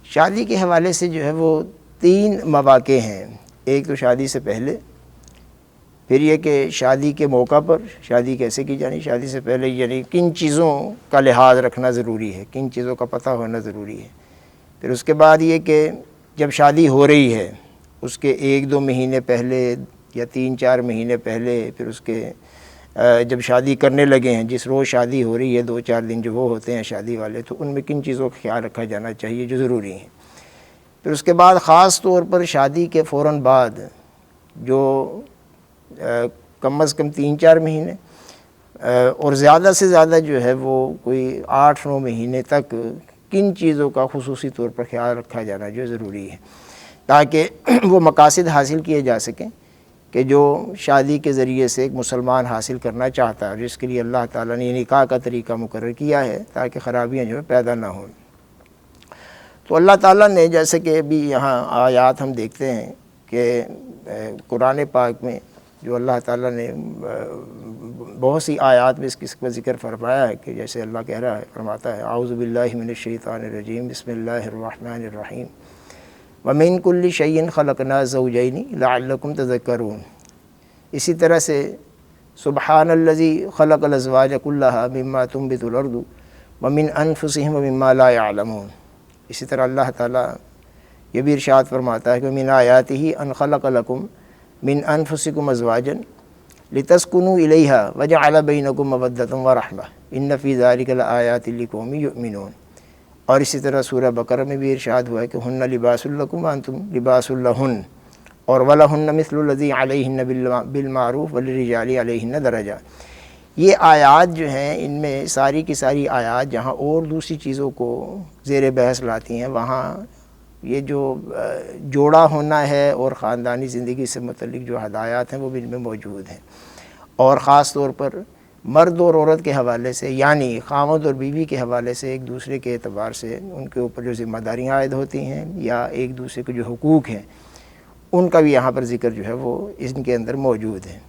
شادی کے حوالے سے جو ہے وہ 3 مواقع ہیں۔ ایک تو شادی سے پہلے، پھر یہ کہ شادی کے موقع پر شادی کیسے کی جانی، شادی سے پہلے یعنی کن چیزوں کا لحاظ رکھنا ضروری ہے، کن چیزوں کا پتہ ہونا ضروری ہے۔ پھر اس کے بعد یہ کہ جب شادی ہو رہی ہے اس کے 1-2 مہینے پہلے یا 3-4 مہینے پہلے، پھر اس کے جب شادی کرنے لگے ہیں، جس روز شادی ہو رہی ہے 2-4 دن جو وہ ہوتے ہیں شادی والے، تو ان میں کن چیزوں کا خیال رکھا جانا چاہیے جو ضروری ہیں۔ پھر اس کے بعد خاص طور پر شادی کے فوراً بعد جو کم از کم 3-4 مہینے اور زیادہ سے زیادہ جو ہے وہ کوئی 8-9 مہینے تک کن چیزوں کا خصوصی طور پر خیال رکھا جانا جو ضروری ہے، تاکہ وہ مقاصد حاصل کیے جا سکیں کہ جو شادی کے ذریعے سے ایک مسلمان حاصل کرنا چاہتا ہے، جس کے لیے اللہ تعالیٰ نے یہ نکاح کا طریقہ مقرر کیا ہے تاکہ خرابیاں جو ہے پیدا نہ ہوں۔ تو اللہ تعالیٰ نے جیسے کہ ابھی یہاں آیات ہم دیکھتے ہیں کہ قرآن پاک میں جو اللہ تعالیٰ نے بہت سی آیات میں اس قسم کا ذکر فرمایا ہے کہ جیسے اللہ کہہ رہا ہے، فرماتا ہے اعوذ باللہ من الشیطان الرجیم بسم اللہ الرحمن الرحیم وَمِن كُلِّ شَيْءٍ خَلَقْنَا زَوْجَيْنِ لَعَلَّكُمْ تَذَكَّرُونَ۔ اسی طرح سے سبحان الذی خلق الازواج کلھا مما تنبت الارض ومن انفسهم ومما لا يعلمون۔ اسی طرح اللہ تعالیٰ یہ بھی ارشاد فرماتا ہے کہ من آیاتہ ان خلق لکم من انفسکم ازواجا لتسکنوا الیہا وجعل بینکم مودۃ ورحمۃ ان فی ذلک لآیات لقوم یؤمنون۔ اور اسی طرح سورہ بقرہ میں بھی ارشاد ہوا ہے کہ ہن لباس لکم وانتم لباس لہن، اور وَلَهُنَّ مِثْلُ الَّذِي عَلَيْهِنَّ بِالْمَعْرُوفِ وَلِلرِّجَالِ عَلَيْهِنَّ دَرَجَةٌ۔ یہ آیات جو ہیں ان میں ساری کی ساری آیات جہاں اور دوسری چیزوں کو زیر بحث لاتی ہیں، وہاں یہ جو جوڑا ہونا ہے اور خاندانی زندگی سے متعلق جو ہدایات ہیں وہ بھی ان میں موجود ہیں، اور خاص طور پر مرد اور عورت کے حوالے سے، یعنی خاوند اور بیوی کے حوالے سے ایک دوسرے کے اعتبار سے ان کے اوپر جو ذمہ داریاں عائد ہوتی ہیں یا ایک دوسرے کے جو حقوق ہیں ان کا بھی یہاں پر ذکر جو ہے وہ ان کے اندر موجود ہے۔